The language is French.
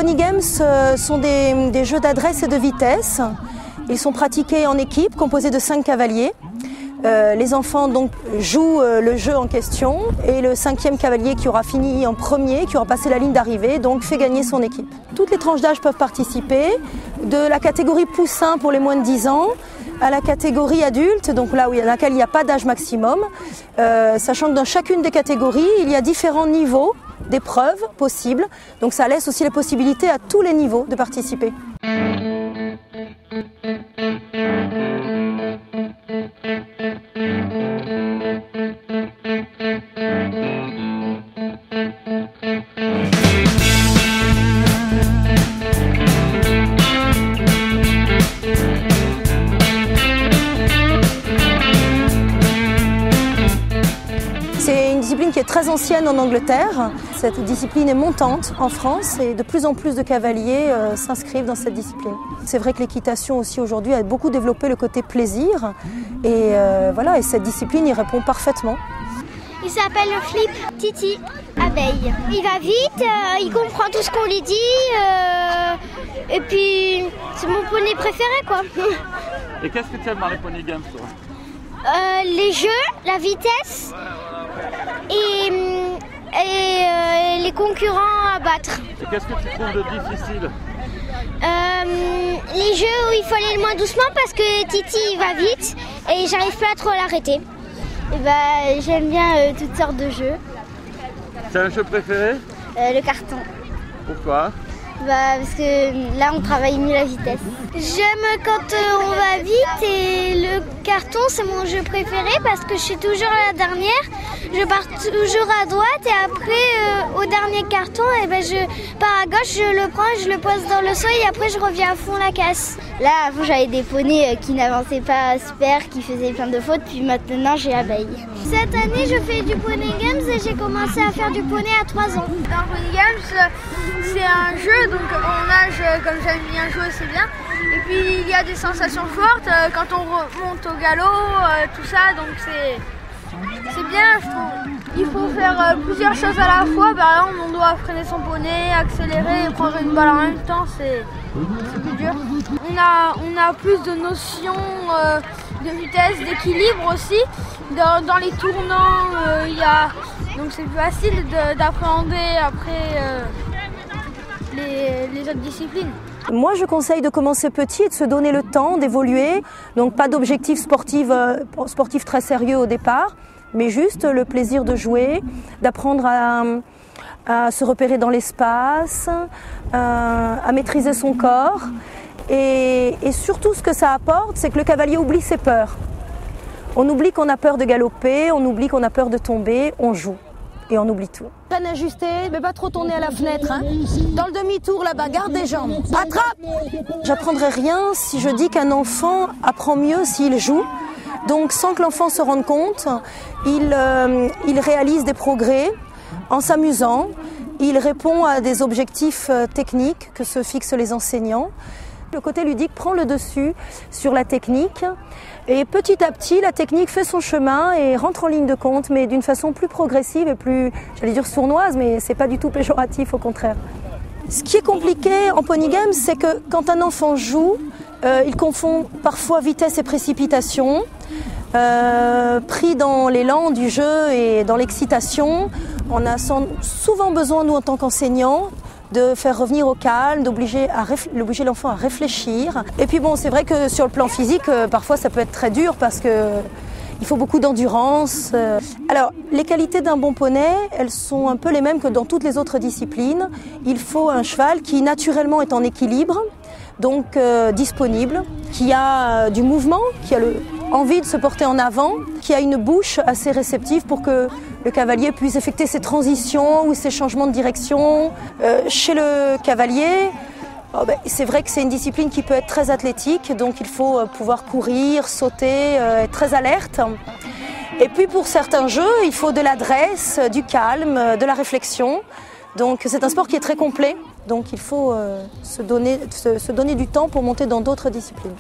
Pony Games sont des jeux d'adresse et de vitesse. Ils sont pratiqués en équipe, composés de 5 cavaliers. Les enfants donc jouent le jeu en question et le 5e cavalier qui aura fini en premier, qui aura passé la ligne d'arrivée, donc fait gagner son équipe. Toutes les tranches d'âge peuvent participer, de la catégorie poussin pour les moins de 10 ans à la catégorie adulte, donc là où il y en a laquelle il n'y a pas d'âge maximum, sachant que dans chacune des catégories, il y a différents niveaux d'épreuves possibles, donc ça laisse aussi la possibilité à tous les niveaux de participer. C'est une discipline qui est très ancienne en Angleterre. Cette discipline est montante en France et de plus en plus de cavaliers s'inscrivent dans cette discipline. C'est vrai que l'équitation aussi aujourd'hui a beaucoup développé le côté plaisir et voilà, et cette discipline y répond parfaitement. Il s'appelle Flip Titi, abeille. Il va vite, il comprend tout ce qu'on lui dit et puis c'est mon poney préféré quoi. Et qu'est-ce que tu aimes dans les Pony Games toi? Les jeux, la vitesse et les concurrents à battre. Et qu'est-ce que tu trouves de difficile? Les jeux où il faut aller le moins doucement parce que Titi il va vite et j'arrive pas à trop l'arrêter. J'aime bien toutes sortes de jeux. C'est un jeu préféré? Le carton. Pourquoi? Parce que là on travaille mieux la vitesse. J'aime quand on va vite et le carton c'est mon jeu préféré parce que je suis toujours à la dernière. Je pars toujours à droite et après au dernier carton je pars à gauche, je le prends, je le pose dans le sol et après je reviens à fond la casse. Là avant j'avais des poneys qui n'avançaient pas super, qui faisaient plein de fautes, puis maintenant j'ai abeille. Cette année je fais du Pony Games et j'ai commencé à faire du poney à 3 ans. Dans Pony Games c'est un jeu, donc on nage comme j'aime bien jouer, c'est bien. Et puis il y a des sensations fortes quand on remonte au galop, tout ça, donc c'est bien je trouve. Il faut faire plusieurs choses à la fois, par exemple on doit freiner son poney, accélérer et prendre une balle en même temps, c'est plus dur. On a plus de notions de vitesse, d'équilibre aussi. Dans les tournants, donc c'est plus facile d'appréhender après les autres disciplines. Moi, je conseille de commencer petit et de se donner le temps d'évoluer. Donc, pas d'objectif sportif très sérieux au départ, mais juste le plaisir de jouer, d'apprendre à se repérer dans l'espace, à maîtriser son corps. Et surtout, ce que ça apporte, c'est que le cavalier oublie ses peurs. On oublie qu'on a peur de galoper, on oublie qu'on a peur de tomber, on joue. Et on oublie tout. Peine ajustée, mais pas trop tourner à la fenêtre. Hein. Dans le demi-tour là-bas, garde les jambes. Attrape! J'apprendrai rien si je dis qu'un enfant apprend mieux s'il joue. Donc sans que l'enfant se rende compte, il réalise des progrès en s'amusant. Il répond à des objectifs techniques que se fixent les enseignants. Le côté ludique prend le dessus sur la technique. Et petit à petit, la technique fait son chemin et rentre en ligne de compte, mais d'une façon plus progressive et plus, j'allais dire sournoise, mais c'est pas du tout péjoratif, au contraire. Ce qui est compliqué en Pony Games, c'est que quand un enfant joue, il confond parfois vitesse et précipitation. Pris dans l'élan du jeu et dans l'excitation, on a souvent besoin, nous en tant qu'enseignants, de faire revenir au calme, d'obliger l'enfant à réfléchir. Et puis bon, c'est vrai que sur le plan physique, parfois ça peut être très dur parce qu'il faut beaucoup d'endurance. Alors, les qualités d'un bon poney, elles sont un peu les mêmes que dans toutes les autres disciplines. Il faut un cheval qui naturellement est en équilibre, donc disponible, qui a du mouvement, qui a envie de se porter en avant, qui a une bouche assez réceptive pour que le cavalier puisse effectuer ses transitions ou ses changements de direction. Chez le cavalier, c'est vrai que c'est une discipline qui peut être très athlétique, donc il faut pouvoir courir, sauter, être très alerte. Et puis pour certains jeux, il faut de l'adresse, du calme, de la réflexion. Donc c'est un sport qui est très complet, donc il faut se donner du temps pour monter dans d'autres disciplines.